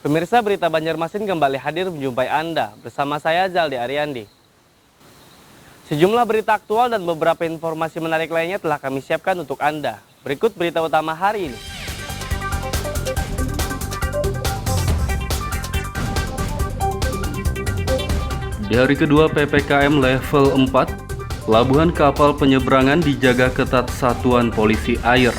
Pemirsa Berita Banjarmasin kembali hadir menjumpai Anda bersama saya Zaldi Ariandi. Sejumlah berita aktual dan beberapa informasi menarik lainnya telah kami siapkan untuk Anda. Berikut berita utama hari ini. Di hari kedua PPKM level 4, pelabuhan kapal penyeberangan dijaga ketat Satuan Polisi Air.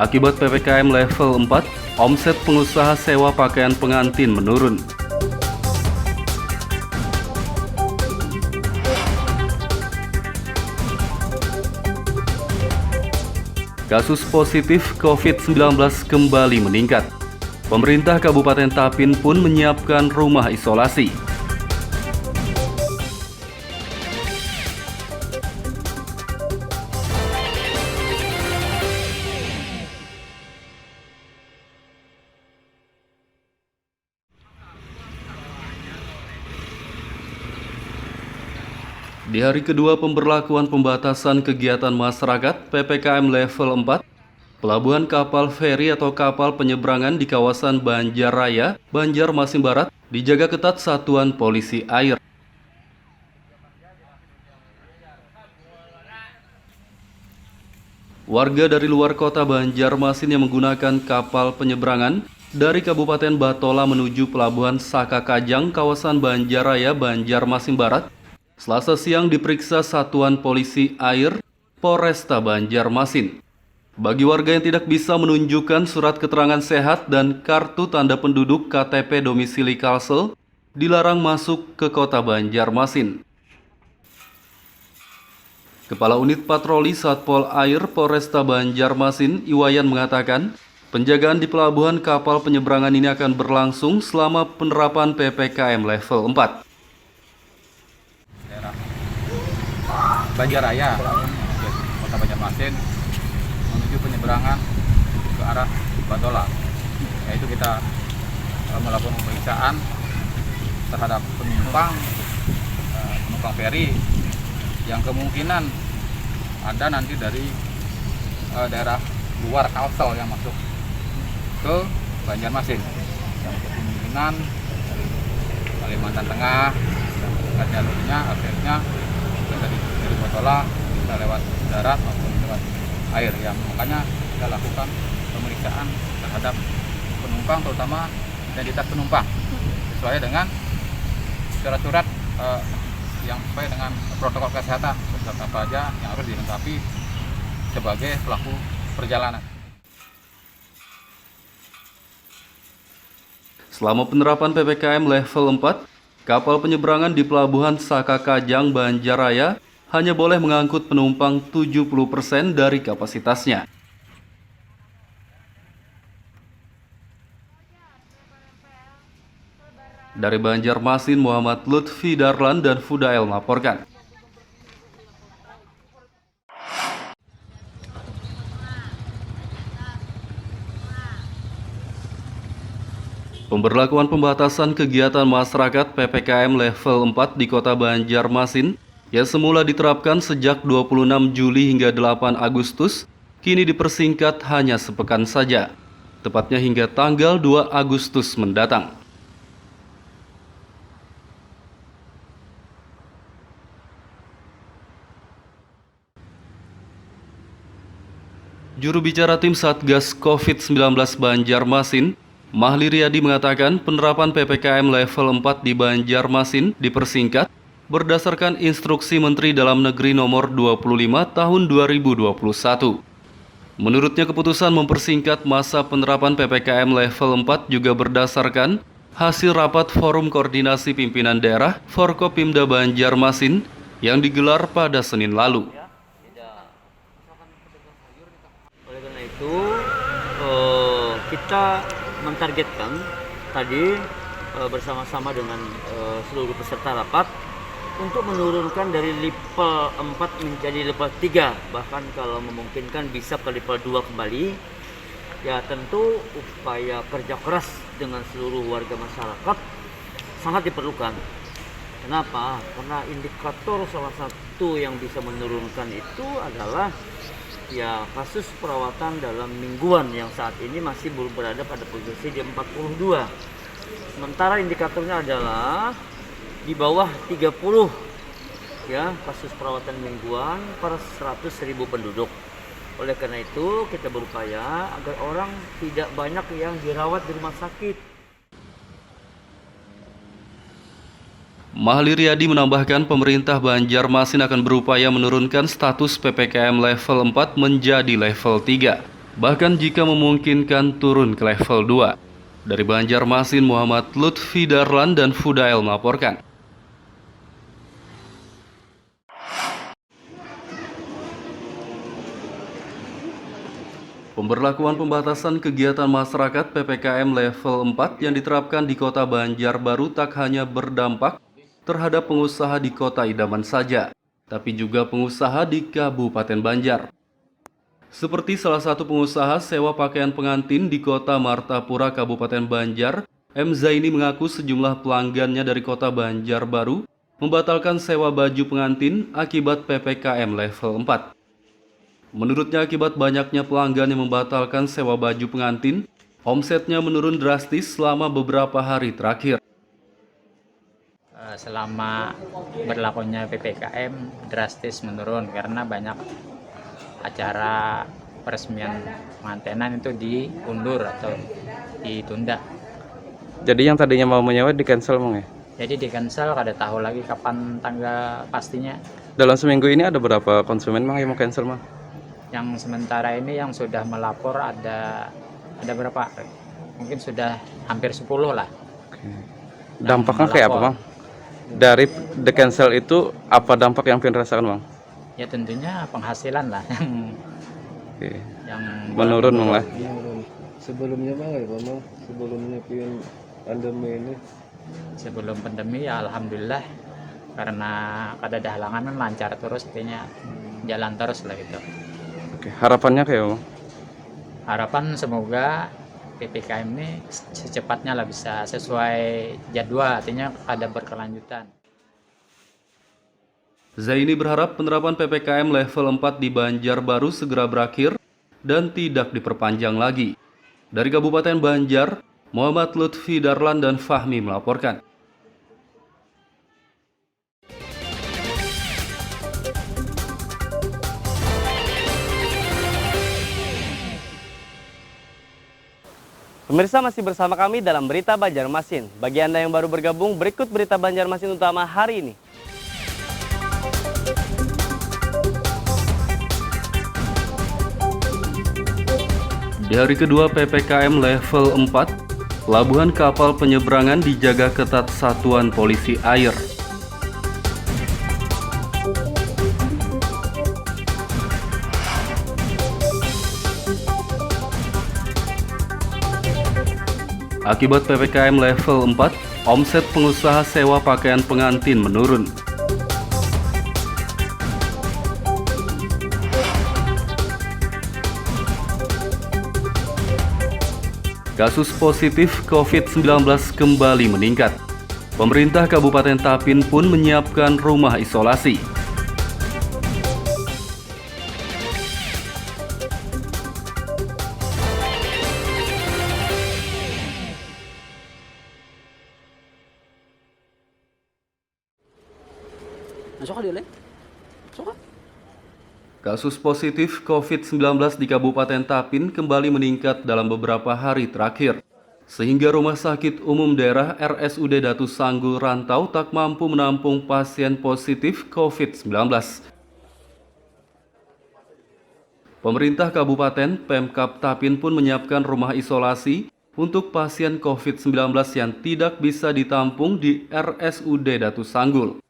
Akibat PPKM level 4, omset pengusaha sewa pakaian pengantin menurun. Kasus positif COVID-19 kembali meningkat. Pemerintah Kabupaten Tapin pun menyiapkan rumah isolasi. Di hari kedua pemberlakuan pembatasan kegiatan masyarakat PPKM level 4, pelabuhan kapal feri atau kapal penyeberangan di kawasan Banjarraya, Banjarmasin Barat dijaga ketat Satuan Polisi Air. Warga dari luar kota Banjarmasin yang menggunakan kapal penyeberangan dari Kabupaten Batola menuju Pelabuhan Sakakajang, kawasan Banjarraya, Banjarmasin Barat, Selasa siang diperiksa Satuan Polisi Air Polresta Banjarmasin. Bagi warga yang tidak bisa menunjukkan surat keterangan sehat dan kartu tanda penduduk KTP domisili Kalsel, dilarang masuk ke kota Banjarmasin. Kepala Unit Patroli Satpol Air Polresta Banjarmasin, Iwayan mengatakan, penjagaan di pelabuhan kapal penyeberangan ini akan berlangsung selama penerapan PPKM level 4. Banjarraya, kota Banjarmasin, menuju penyeberangan ke arah Batola. Yaitu kita melakukan pemeriksaan terhadap penumpang feri yang kemungkinan ada nanti dari daerah luar Kalsel yang masuk ke Banjarmasin. Yang kemungkinan dari Kalimantan Tengah, dan jalurnya akhirnya dari Batola bisa lewat darat maupun lewat air, yang makanya kita lakukan pemeriksaan terhadap penumpang, terutama identitas penumpang sesuai dengan surat-surat yang sesuai dengan protokol kesehatan, surat apa aja yang harus dilengkapi sebagai pelaku perjalanan. Selama penerapan PPKM level 4, kapal penyeberangan di Pelabuhan Sakakajang, Banjarraya hanya boleh mengangkut penumpang 70% dari kapasitasnya. Dari Banjarmasin, Muhammad Lutfi Darlan dan Fudael melaporkan. Pemberlakuan pembatasan kegiatan masyarakat PPKM level 4 di kota Banjarmasin yang semula diterapkan sejak 26 Juli hingga 8 Agustus, kini dipersingkat hanya sepekan saja, tepatnya hingga tanggal 2 Agustus mendatang. Juru bicara tim Satgas COVID-19 Banjarmasin, Mahli Riyadi mengatakan penerapan PPKM level 4 di Banjarmasin dipersingkat berdasarkan instruksi Menteri Dalam Negeri nomor 25 tahun 2021. Menurutnya keputusan mempersingkat masa penerapan PPKM level 4 juga berdasarkan hasil rapat Forum Koordinasi Pimpinan Daerah Forkopimda Banjarmasin yang digelar pada Senin lalu. Oleh karena itu, kita mentargetkan tadi bersama-sama dengan seluruh peserta rapat untuk menurunkan dari level 4 menjadi level 3, bahkan kalau memungkinkan bisa ke level 2 kembali. Ya tentu upaya kerja keras dengan seluruh warga masyarakat sangat diperlukan. Kenapa? Karena indikator salah satu yang bisa menurunkan itu adalah ya kasus perawatan dalam mingguan yang saat ini masih belum berada pada posisi di 42. Sementara indikatornya adalah di bawah 30 ya kasus perawatan mingguan per 100.000 penduduk. Oleh karena itu kita berupaya agar orang tidak banyak yang dirawat di rumah sakit. Mahli Riyadi menambahkan pemerintah Banjarmasin akan berupaya menurunkan status PPKM level 4 menjadi level 3, bahkan jika memungkinkan turun ke level 2. Dari Banjarmasin, Muhammad Lutfi Darlan dan Fudail melaporkan. Pemberlakuan pembatasan kegiatan masyarakat PPKM level 4 yang diterapkan di Kota Banjarbaru tak hanya berdampak terhadap pengusaha di Kota Idaman saja, tapi juga pengusaha di Kabupaten Banjar. Seperti salah satu pengusaha sewa pakaian pengantin di Kota Martapura, Kabupaten Banjar, M. Zaini mengaku sejumlah pelanggannya dari Kota Banjarbaru membatalkan sewa baju pengantin akibat PPKM level 4. Menurutnya akibat banyaknya pelanggan yang membatalkan sewa baju pengantin, omsetnya menurun drastis selama beberapa hari terakhir. Selama berlakunya PPKM drastis menurun karena banyak acara peresmian pengantinan itu diundur atau ditunda. Jadi yang tadinya mau menyewa di cancel Bang ya? Jadi di cancel, kada tahu lagi kapan tanggal pastinya. Dalam seminggu ini ada berapa konsumen Bang yang mau cancel Bang? Yang sementara ini yang sudah melapor ada berapa? Mungkin sudah hampir 10 lah. Oke. Dampaknya kayak apa Bang? Dari the cancel itu apa dampak yang Pian rasakan Bang? Ya tentunya penghasilan lah Oke. yang Menurun Bang lah. Sebelumnya Bang ya Bang, sebelumnya Pian pandemi ini. Sebelum pandemi ya alhamdulillah, karena kada ada halangan kan lancar terus, artinya jalan terus lah gitu. Oke. Harapannya kayak apa Bang? Harapan semoga PPKM ini secepatnya lah bisa sesuai jadwal, artinya ada berkelanjutan. Zaini berharap penerapan PPKM level 4 di Banjarbaru segera berakhir dan tidak diperpanjang lagi. Dari Kabupaten Banjar, Muhammad Lutfi Darlan dan Fahmi melaporkan. Pemirsa masih bersama kami dalam Berita Banjarmasin. Bagi Anda yang baru bergabung, berikut Berita Banjarmasin utama hari ini. Di hari kedua PPKM level 4, pelabuhan kapal penyeberangan dijaga ketat Satuan Polisi Air. Akibat PPKM level 4, omset pengusaha sewa pakaian pengantin menurun. Kasus positif COVID-19 kembali meningkat. Pemerintah Kabupaten Tapin pun menyiapkan rumah isolasi. Kasus positif COVID-19 di Kabupaten Tapin kembali meningkat dalam beberapa hari terakhir, sehingga Rumah Sakit Umum Daerah RSUD Datu Sanggul Rantau tak mampu menampung pasien positif COVID-19. Pemerintah Kabupaten Pemkab Tapin pun menyiapkan rumah isolasi untuk pasien COVID-19 yang tidak bisa ditampung di RSUD Datu Sanggul.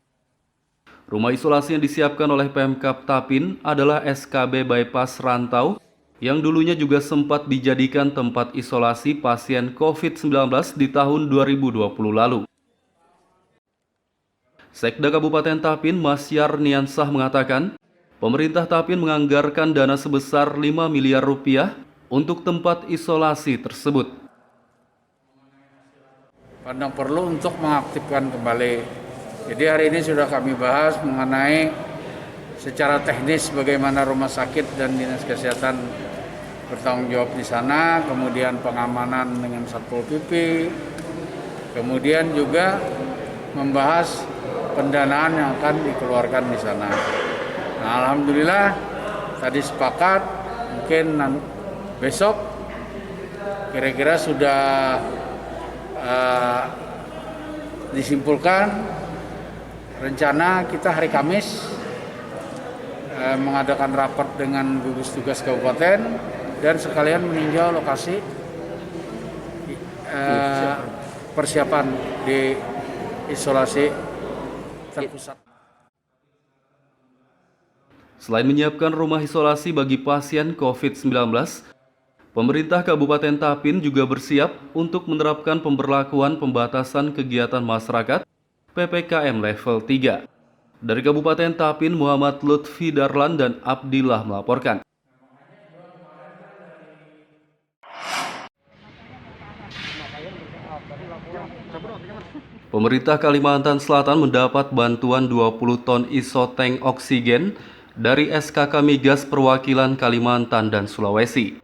Rumah isolasi yang disiapkan oleh Pemkab Tapin adalah SKB Bypass Rantau yang dulunya juga sempat dijadikan tempat isolasi pasien COVID-19 di tahun 2020 lalu. Sekda Kabupaten Tapin, Masyar Niansah mengatakan, pemerintah Tapin menganggarkan dana sebesar 5 miliar rupiah untuk tempat isolasi tersebut. Pandang perlu untuk mengaktifkan kembali Jadi hari ini sudah kami bahas mengenai secara teknis bagaimana rumah sakit dan dinas kesehatan bertanggung jawab di sana, kemudian pengamanan dengan Satpol PP, kemudian juga membahas pendanaan yang akan dikeluarkan di sana. Nah, alhamdulillah tadi sepakat mungkin besok kira-kira sudah disimpulkan rencana kita hari Kamis mengadakan rapat dengan gugus tugas kabupaten dan sekalian meninjau lokasi persiapan di isolasi terpusat. Selain menyiapkan rumah isolasi bagi pasien COVID-19, pemerintah Kabupaten Tapin juga bersiap untuk menerapkan pemberlakuan pembatasan kegiatan masyarakat PPKM level 3. Dari Kabupaten Tapin, Muhammad Lutfi Darlan dan Abdillah melaporkan. Pemerintah Kalimantan Selatan mendapat bantuan 20 ton isotank oksigen dari SKK Migas Perwakilan Kalimantan dan Sulawesi.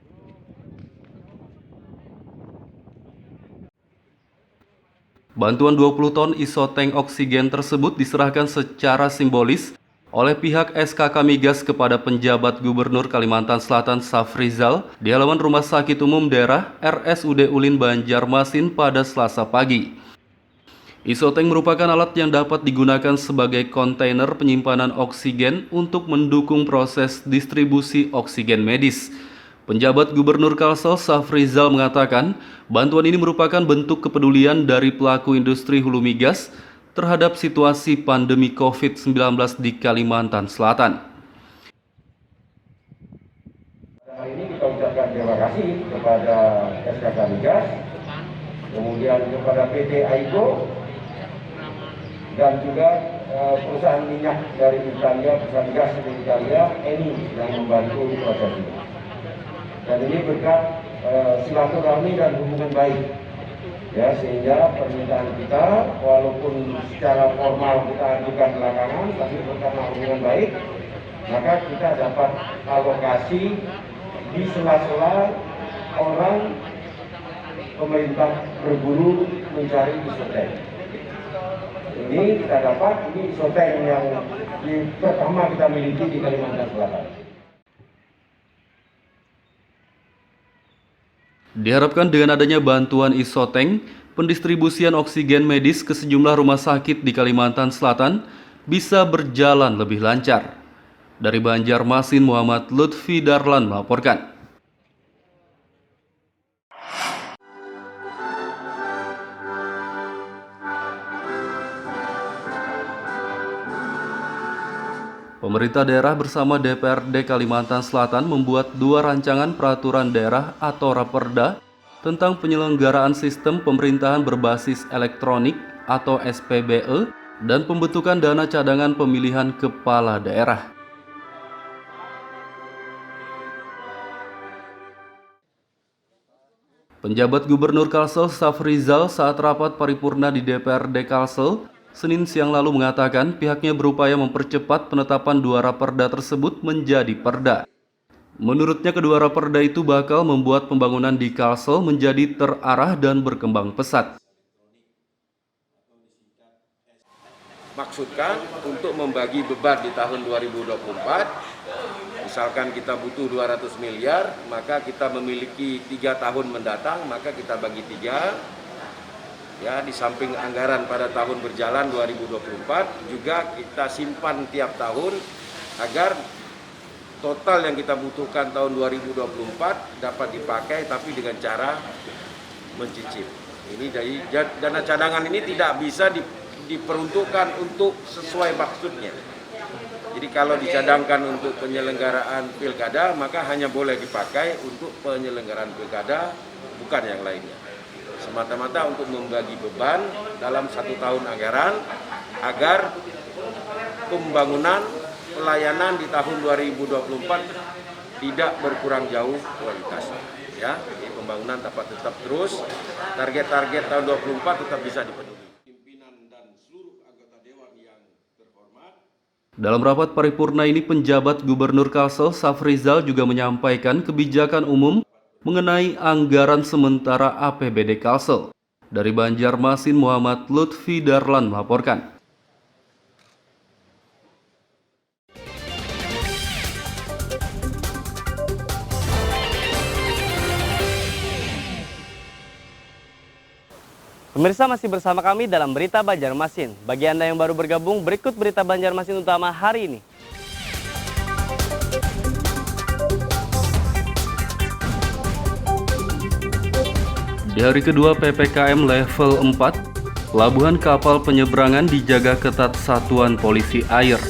Bantuan 20 ton isotank oksigen tersebut diserahkan secara simbolis oleh pihak SKK Migas kepada penjabat Gubernur Kalimantan Selatan Safrizal di halaman Rumah Sakit Umum Daerah RSUD Ulin Banjarmasin pada Selasa pagi. Isotank merupakan alat yang dapat digunakan sebagai kontainer penyimpanan oksigen untuk mendukung proses distribusi oksigen medis. Penjabat Gubernur Kalsel Safrizal mengatakan, bantuan ini merupakan bentuk kepedulian dari pelaku industri hulu migas terhadap situasi pandemi COVID-19 di Kalimantan Selatan. Hari ini kita ucapkan terima kasih kepada SKK Migas, kemudian kepada PT Aigo, dan juga perusahaan minyak dari Italia, perusahaan gas dari Italia, Eni, yang membantu proses ini. Dan ini berkat silaturahmi dan hubungan baik, ya, sehingga permintaan kita, walaupun secara formal kita ajukan belakangan, tapi karena hubungan baik, maka kita dapat alokasi di sela-sela orang pemerintah berburu mencari isotank. Ini kita dapat, ini isotank yang pertama kita miliki di Kalimantan Selatan. Diharapkan dengan adanya bantuan isotank, pendistribusian oksigen medis ke sejumlah rumah sakit di Kalimantan Selatan bisa berjalan lebih lancar. Dari Banjarmasin, Muhammad Lutfi Darlan melaporkan. Pemerintah daerah bersama DPRD Kalimantan Selatan membuat 2 rancangan peraturan daerah atau Raperda tentang penyelenggaraan sistem pemerintahan berbasis elektronik atau SPBE dan pembentukan dana cadangan pemilihan kepala daerah. Penjabat Gubernur Kalsel Safrizal saat rapat paripurna di DPRD Kalsel Senin siang lalu mengatakan pihaknya berupaya mempercepat penetapan 2 raperda tersebut menjadi perda. Menurutnya kedua raperda itu bakal membuat pembangunan di Kalsel menjadi terarah dan berkembang pesat. Maksudkan untuk membagi beban di tahun 2024, misalkan kita butuh 200 miliar, maka kita memiliki 3 tahun mendatang, maka kita bagi 3. Ya, di samping anggaran pada tahun berjalan 2024 juga kita simpan tiap tahun agar total yang kita butuhkan tahun 2024 dapat dipakai tapi dengan cara mencicil. Ini dari dana cadangan ini tidak bisa diperuntukkan untuk sesuai maksudnya. Jadi kalau dicadangkan untuk penyelenggaraan pilkada maka hanya boleh dipakai untuk penyelenggaraan pilkada, bukan yang lainnya. Semata-mata untuk membagi beban dalam 1 tahun anggaran agar pembangunan pelayanan di tahun 2024 tidak berkurang jauh kualitasnya. Ya, jadi pembangunan dapat tetap terus, target-target tahun 2024 tetap bisa dipenuhi. Pimpinan dan seluruh anggota dewan Dalam rapat paripurna ini, penjabat Gubernur Kalsel Safrizal juga menyampaikan kebijakan umum mengenai anggaran sementara APBD Kalsel. Dari Banjarmasin, Muhammad Lutfi Darlan melaporkan. Pemirsa, masih bersama kami dalam Berita Banjarmasin. Bagi Anda yang baru bergabung, berikut Berita Banjarmasin utama hari ini. Di hari kedua PPKM level 4, pelabuhan kapal penyeberangan dijaga ketat Satuan Polisi Air.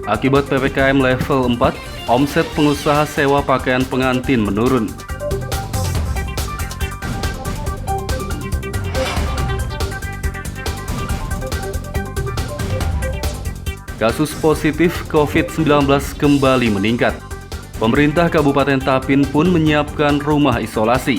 Akibat PPKM level 4, omset pengusaha sewa pakaian pengantin menurun. Kasus positif COVID-19 kembali meningkat. Pemerintah Kabupaten Tapin pun menyiapkan rumah isolasi.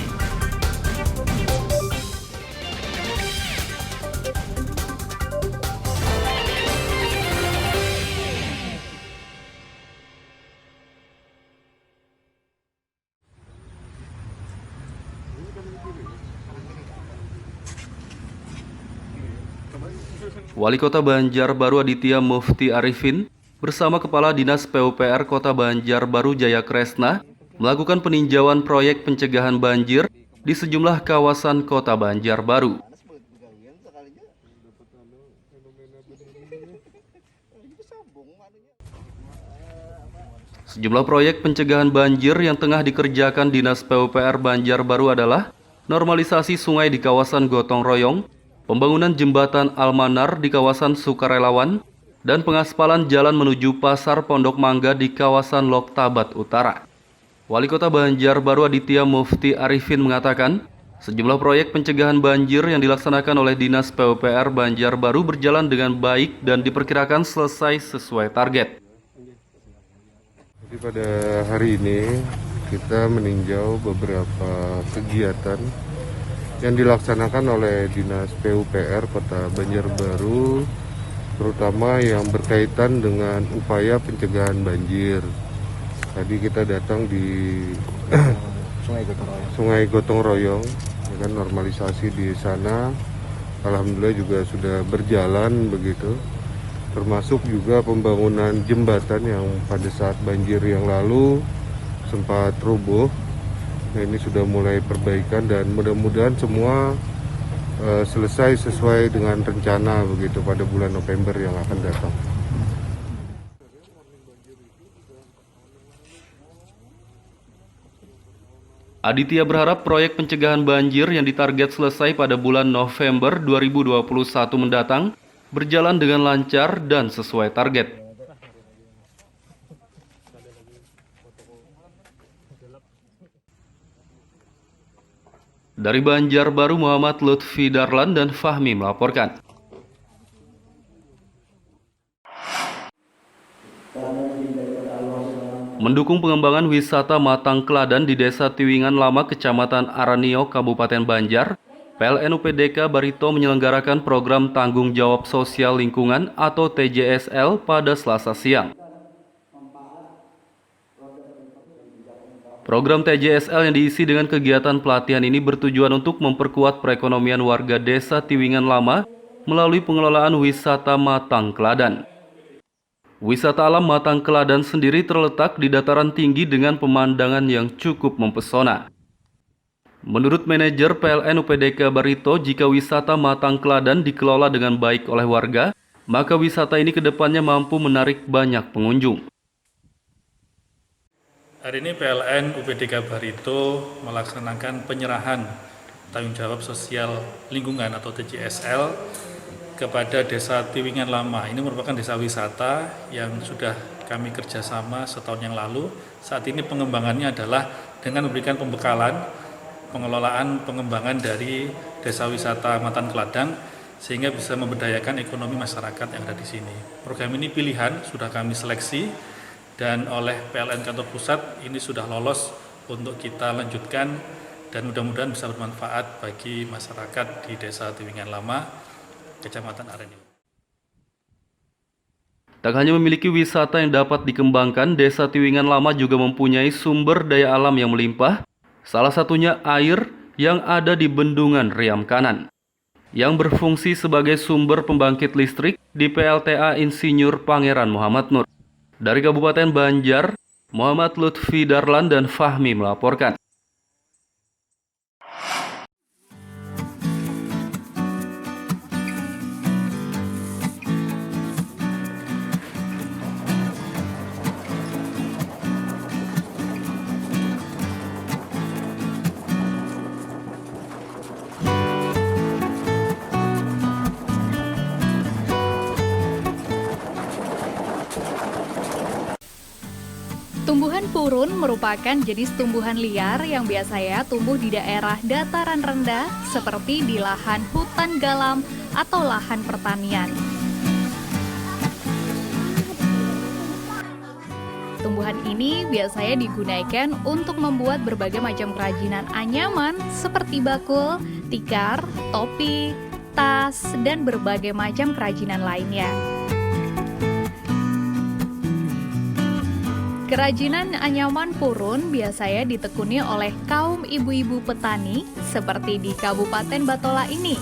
Wali Kota Banjarbaru Aditya Mufti Arifin bersama Kepala Dinas PUPR Kota Banjarbaru Jaya Kresna melakukan peninjauan proyek pencegahan banjir di sejumlah kawasan Kota Banjarbaru. Sejumlah proyek pencegahan banjir yang tengah dikerjakan Dinas PUPR Banjarbaru adalah normalisasi sungai di kawasan Gotong Royong, pembangunan jembatan Almanar di kawasan Sukarelawan, dan pengaspalan jalan menuju Pasar Pondok Mangga di kawasan Loktabat Utara. Wali Kota Banjarbaru Aditya Mufti Arifin mengatakan, sejumlah proyek pencegahan banjir yang dilaksanakan oleh Dinas PUPR Banjarbaru berjalan dengan baik dan diperkirakan selesai sesuai target. Jadi pada hari ini kita meninjau beberapa kegiatan yang dilaksanakan oleh Dinas PUPR Kota Banjarbaru, terutama yang berkaitan dengan upaya pencegahan banjir. Tadi kita datang di Sungai Gotong Royong, ya kan, normalisasi di sana. Alhamdulillah juga sudah berjalan begitu. Termasuk juga pembangunan jembatan yang pada saat banjir yang lalu sempat roboh. Nah, ini sudah mulai perbaikan dan mudah-mudahan semua selesai sesuai dengan rencana begitu pada bulan November yang akan datang. Aditya berharap proyek pencegahan banjir yang ditarget selesai pada bulan November 2021 mendatang berjalan dengan lancar dan sesuai target. Dari Banjarbaru, Muhammad Lutfi Darlan dan Fahmi melaporkan. Mendukung pengembangan wisata Matang Kladan di Desa Tiwingan Lama, Kecamatan Aranio, Kabupaten Banjar, PLN UPDK Barito menyelenggarakan program Tanggung Jawab Sosial Lingkungan atau TJSL pada Selasa siang. Program TJSL yang diisi dengan kegiatan pelatihan ini bertujuan untuk memperkuat perekonomian warga Desa Tiwingan Lama melalui pengelolaan wisata Matang Kladan. Wisata alam Matang Kladan sendiri terletak di dataran tinggi dengan pemandangan yang cukup mempesona. Menurut manajer PLN UPDK Barito, jika wisata Matang Kladan dikelola dengan baik oleh warga, maka wisata ini kedepannya mampu menarik banyak pengunjung. Hari ini PLN UPDK Barito melaksanakan penyerahan tanggung jawab sosial lingkungan atau TJSL kepada Desa Tiwingan Lama. Ini merupakan desa wisata yang sudah kami kerjasama setahun yang lalu. Saat ini pengembangannya adalah dengan memberikan pembekalan pengelolaan pengembangan dari desa wisata Matang Kladan sehingga bisa memberdayakan ekonomi masyarakat yang ada di sini. Program ini pilihan sudah kami seleksi dan oleh PLN Kantor Pusat ini sudah lolos untuk kita lanjutkan dan mudah-mudahan bisa bermanfaat bagi masyarakat di Desa Tiwingan Lama, Kecamatan Aren ini. Tak hanya memiliki wisata yang dapat dikembangkan, Desa Tiwingan Lama juga mempunyai sumber daya alam yang melimpah, salah satunya air yang ada di Bendungan Riam Kanan, yang berfungsi sebagai sumber pembangkit listrik di PLTA Insinyur Pangeran Muhammad Nur. Dari Kabupaten Banjar, Muhammad Lutfi Darlan dan Fahmi melaporkan. Tumbuhan purun merupakan jenis tumbuhan liar yang biasanya tumbuh di daerah dataran rendah seperti di lahan hutan galam atau lahan pertanian. Tumbuhan ini biasanya digunakan untuk membuat berbagai macam kerajinan anyaman seperti bakul, tikar, topi, tas, dan berbagai macam kerajinan lainnya. Kerajinan anyaman purun biasanya ditekuni oleh kaum ibu-ibu petani seperti di Kabupaten Batola ini.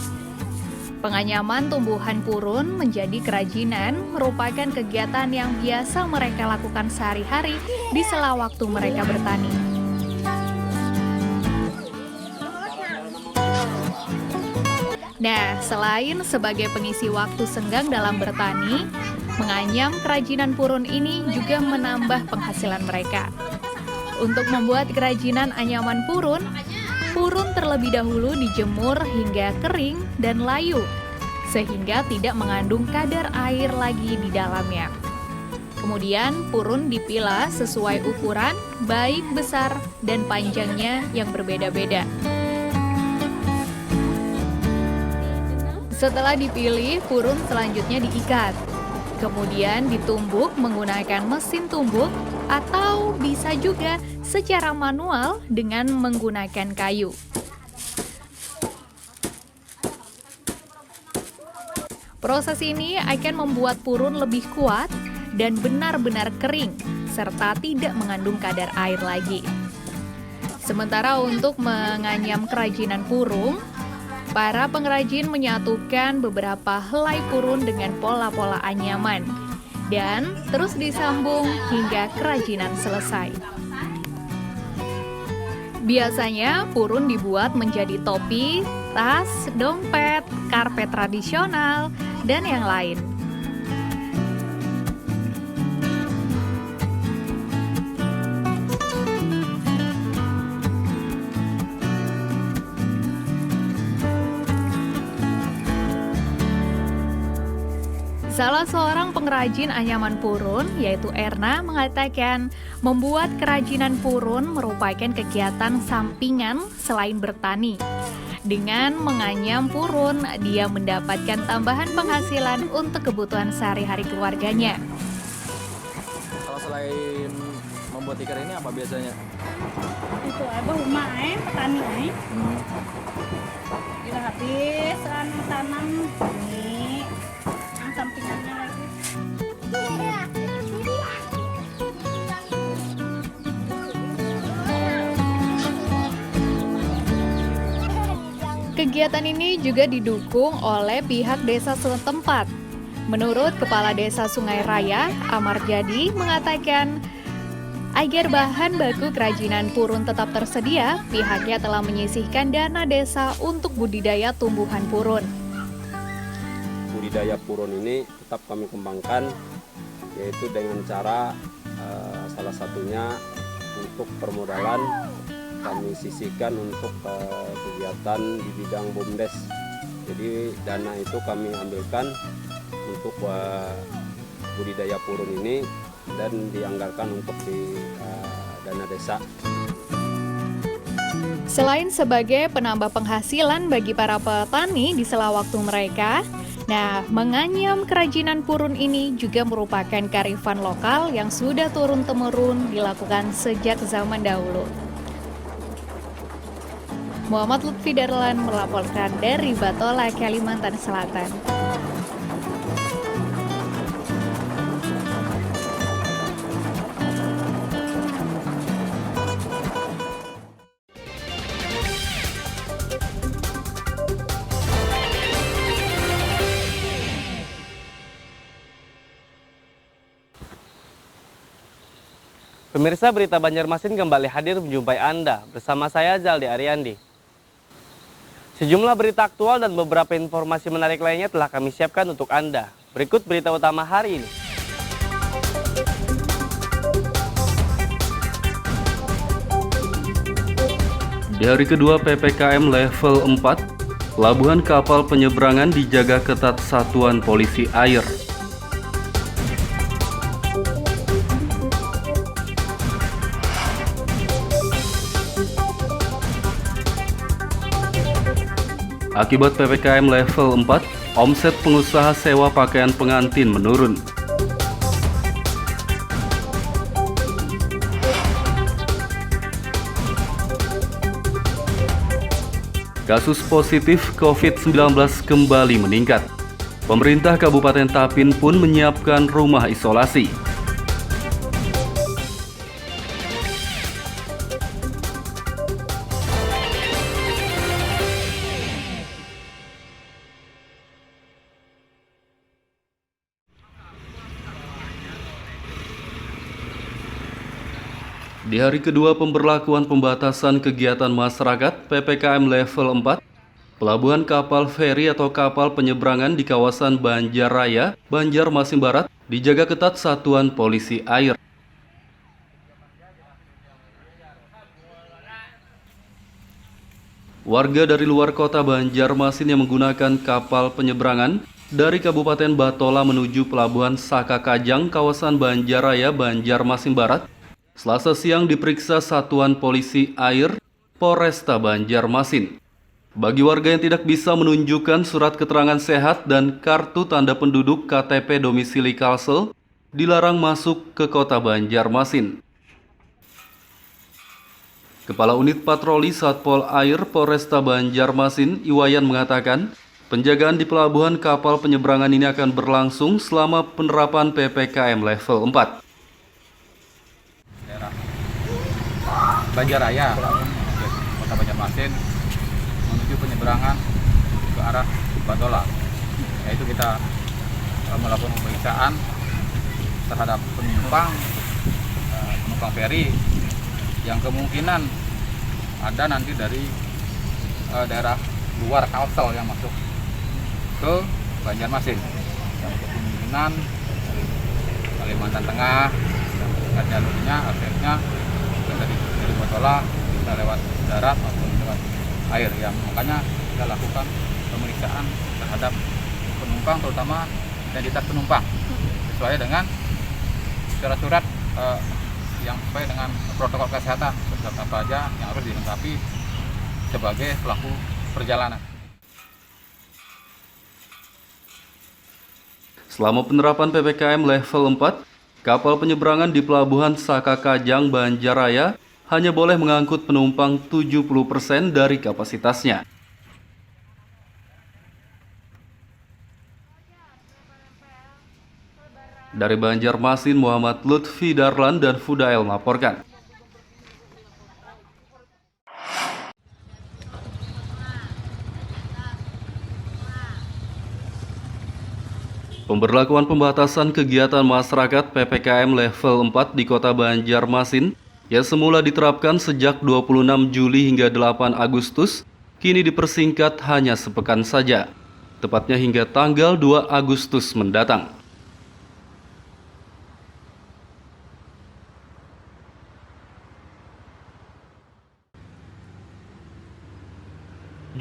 Penganyaman tumbuhan purun menjadi kerajinan merupakan kegiatan yang biasa mereka lakukan sehari-hari di sela waktu mereka bertani. Nah, selain sebagai pengisi waktu senggang dalam bertani, menganyam kerajinan purun ini juga menambah penghasilan mereka. Untuk membuat kerajinan anyaman purun, purun terlebih dahulu dijemur hingga kering dan layu, sehingga tidak mengandung kadar air lagi di dalamnya. Kemudian purun dipilah sesuai ukuran, baik besar dan panjangnya yang berbeda-beda. Setelah dipilih, purun selanjutnya diikat. Kemudian ditumbuk menggunakan mesin tumbuk atau bisa juga secara manual dengan menggunakan kayu. Proses ini akan membuat purun lebih kuat dan benar-benar kering serta tidak mengandung kadar air lagi. Sementara untuk menganyam kerajinan purun, para pengrajin menyatukan beberapa helai purun dengan pola-pola anyaman dan terus disambung hingga kerajinan selesai. Biasanya purun dibuat menjadi topi, tas, dompet, karpet tradisional, dan yang lain. Salah seorang pengrajin anyaman purun, yaitu Erna, mengatakan membuat kerajinan purun merupakan kegiatan sampingan selain bertani. Dengan menganyam purun, dia mendapatkan tambahan penghasilan untuk kebutuhan sehari-hari keluarganya. Kalau selain membuat tikar ini apa biasanya? Itu rumah petani Bila habis tanam ini sampingannya lagi. Kegiatan ini juga didukung oleh pihak desa setempat. Menurut Kepala Desa Sungai Raya, Amar Jadi, mengatakan agar bahan baku kerajinan purun tetap tersedia, pihaknya telah menyisihkan dana desa untuk budidaya tumbuhan purun. Budidaya purun ini tetap kami kembangkan, yaitu dengan cara salah satunya untuk permodalan kami sisihkan untuk kegiatan di bidang BUMDes. Jadi dana itu kami ambilkan untuk budidaya purun ini dan dianggarkan untuk di dana desa. Selain sebagai penambah penghasilan bagi para petani di sela waktu mereka, menganyam kerajinan purun ini juga merupakan kearifan lokal yang sudah turun-temurun dilakukan sejak zaman dahulu. Muhammad Lutfi Darlan melaporkan dari Batola, Kalimantan Selatan. Pemirsa, Berita Banjarmasin kembali hadir menjumpai Anda bersama saya Zaldi Ariandi. Sejumlah berita aktual dan beberapa informasi menarik lainnya telah kami siapkan untuk Anda. Berikut berita utama hari ini. Di hari kedua PPKM level 4, pelabuhan kapal penyeberangan dijaga ketat Satuan Polisi Air. Akibat PPKM level 4, omset pengusaha sewa pakaian pengantin menurun. Kasus positif COVID-19 kembali meningkat. Pemerintah Kabupaten Tapin pun menyiapkan rumah isolasi. Di hari kedua pemberlakuan pembatasan kegiatan masyarakat PPKM level 4, pelabuhan kapal feri atau kapal penyeberangan di kawasan Banjarraya, Banjarmasin Barat dijaga ketat Satuan Polisi Air. Warga dari luar kota Banjarmasin yang menggunakan kapal penyeberangan dari Kabupaten Batola menuju Pelabuhan Sakakajang, kawasan Banjarraya, Banjarmasin Barat, Selasa siang diperiksa Satuan Polisi Air Polresta Banjarmasin. Bagi warga yang tidak bisa menunjukkan surat keterangan sehat dan kartu tanda penduduk KTP domisili Kalsel, dilarang masuk ke kota Banjarmasin. Kepala Unit Patroli Satpol Air Polresta Banjarmasin, Iwayan, mengatakan, penjagaan di pelabuhan kapal penyeberangan ini akan berlangsung selama penerapan PPKM level 4. Banjarraya, kota Banjarmasin, menuju penyeberangan ke arah Batola. Yaitu kita melakukan pemeriksaan terhadap penumpang feri yang kemungkinan ada nanti dari daerah luar Kalsel yang masuk ke Banjarmasin. Yang kemungkinan dari Kalimantan Tengah, dan jalurnya akhirnya dari Batola bisa lewat darat maupun lewat air, yang makanya kita lakukan pemeriksaan terhadap penumpang, terutama identitas penumpang sesuai dengan surat-surat yang sesuai dengan protokol kesehatan, surat apa aja yang harus dilengkapi sebagai pelaku perjalanan. Selama penerapan PPKM level 4, kapal penyeberangan di Pelabuhan Sakakajang, Banjarraya hanya boleh mengangkut penumpang 70% dari kapasitasnya. Dari Banjarmasin, Muhammad Lutfi Darlan dan Fudael melaporkan. Pemberlakuan pembatasan kegiatan masyarakat PPKM level 4 di kota Banjarmasin yang semula diterapkan sejak 26 Juli hingga 8 Agustus, kini dipersingkat hanya sepekan saja, tepatnya hingga tanggal 2 Agustus mendatang.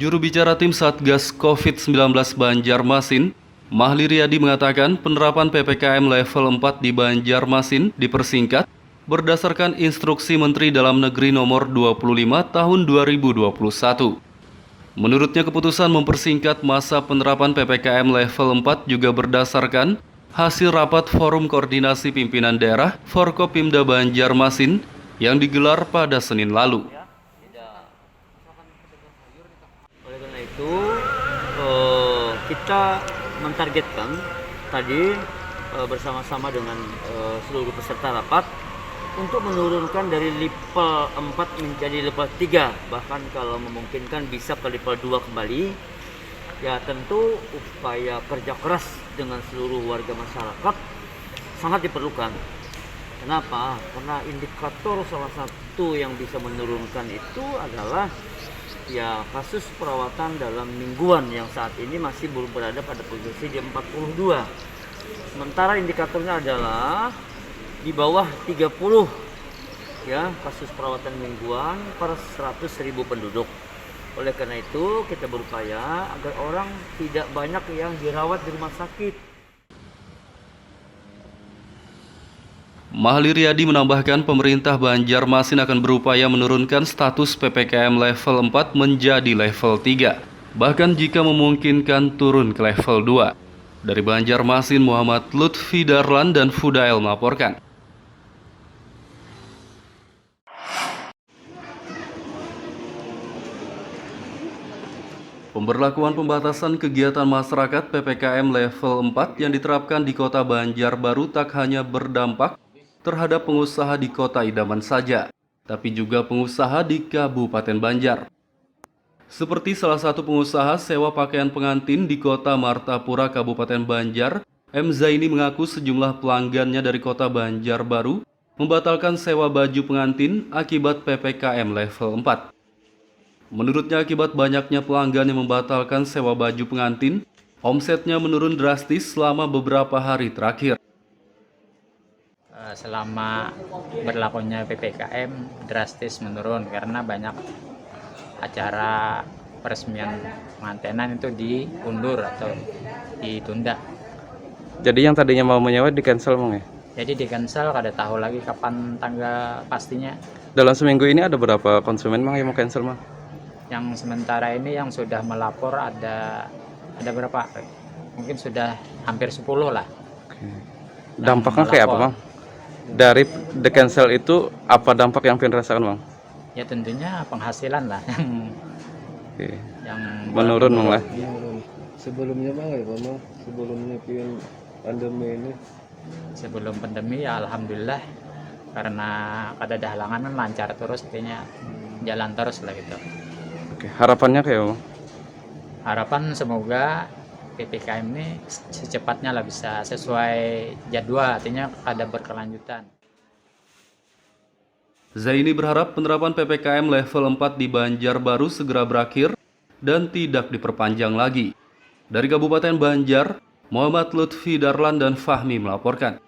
Juru bicara tim Satgas COVID-19 Banjarmasin, Mahli Riyadi, mengatakan penerapan PPKM level 4 di Banjarmasin dipersingkat berdasarkan instruksi Menteri Dalam Negeri nomor 25 tahun 2021. Menurutnya, keputusan mempersingkat masa penerapan PPKM level 4 juga berdasarkan hasil rapat Forum Koordinasi Pimpinan Daerah Forkopimda Banjarmasin yang digelar pada Senin lalu. itu kita mentargetkan tadi bersama-sama dengan seluruh peserta rapat untuk menurunkan dari level 4 menjadi level 3, bahkan kalau memungkinkan bisa ke level 2 kembali. Ya tentu upaya kerja keras dengan seluruh warga masyarakat sangat diperlukan. Kenapa? Karena indikator salah satu yang bisa menurunkan itu adalah ya kasus perawatan dalam mingguan yang saat ini masih belum berada pada posisi di 42. Sementara indikatornya adalah di bawah 30 ya kasus perawatan mingguan per 100.000 penduduk. Oleh karena itu kita berupaya agar orang tidak banyak yang dirawat di rumah sakit. Mahli Riyadi menambahkan pemerintah Banjarmasin akan berupaya menurunkan status PPKM level 4 menjadi level 3, bahkan jika memungkinkan turun ke level 2. Dari Banjarmasin, Muhammad Lutfi Darlan dan Fudail melaporkan. Pemberlakuan pembatasan kegiatan masyarakat PPKM level 4 yang diterapkan di Kota Banjarbaru tak hanya berdampak terhadap pengusaha di Kota Idaman saja, tapi juga pengusaha di Kabupaten Banjar. Seperti salah satu pengusaha sewa pakaian pengantin di Kota Martapura, Kabupaten Banjar, M. Zaini mengaku sejumlah pelanggannya dari Kota Banjarbaru membatalkan sewa baju pengantin akibat PPKM level 4. Menurutnya akibat banyaknya pelanggan yang membatalkan sewa baju pengantin, omsetnya menurun drastis selama beberapa hari terakhir. Selama berlakunya PPKM drastis menurun karena banyak acara peresmian pengantinan itu diundur atau ditunda. Jadi yang tadinya mau menyewa di-cancel, Bang, ya? Jadi di-cancel, kada tahu lagi kapan tanggal pastinya. Dalam seminggu ini ada berapa konsumen, Bang, yang mau cancel, Bang? Yang sementara ini yang sudah melapor ada berapa? Mungkin sudah hampir 10 lah. Dampaknya kayak apa, Bang? Dari the cancel itu apa dampak yang Vin rasakan, Bang? Ya tentunya penghasilan lah yang menurun, Bang, lah. Sebelumnya Bang, ya Bang, sebelumnya Vin pandemi ini. Sebelum pandemi ya alhamdulillah, karena kada ada halangan kan lancar terus, artinya jalan terus lah gitu. Oke, harapannya kayak apa? Harapan semoga PPKM ini secepatnya lah bisa sesuai jadwal, artinya ada berkelanjutan. Zaini berharap penerapan PPKM level 4 di Banjarbaru segera berakhir dan tidak diperpanjang lagi. Dari Kabupaten Banjar, Muhammad Lutfi Darlan dan Fahmi melaporkan.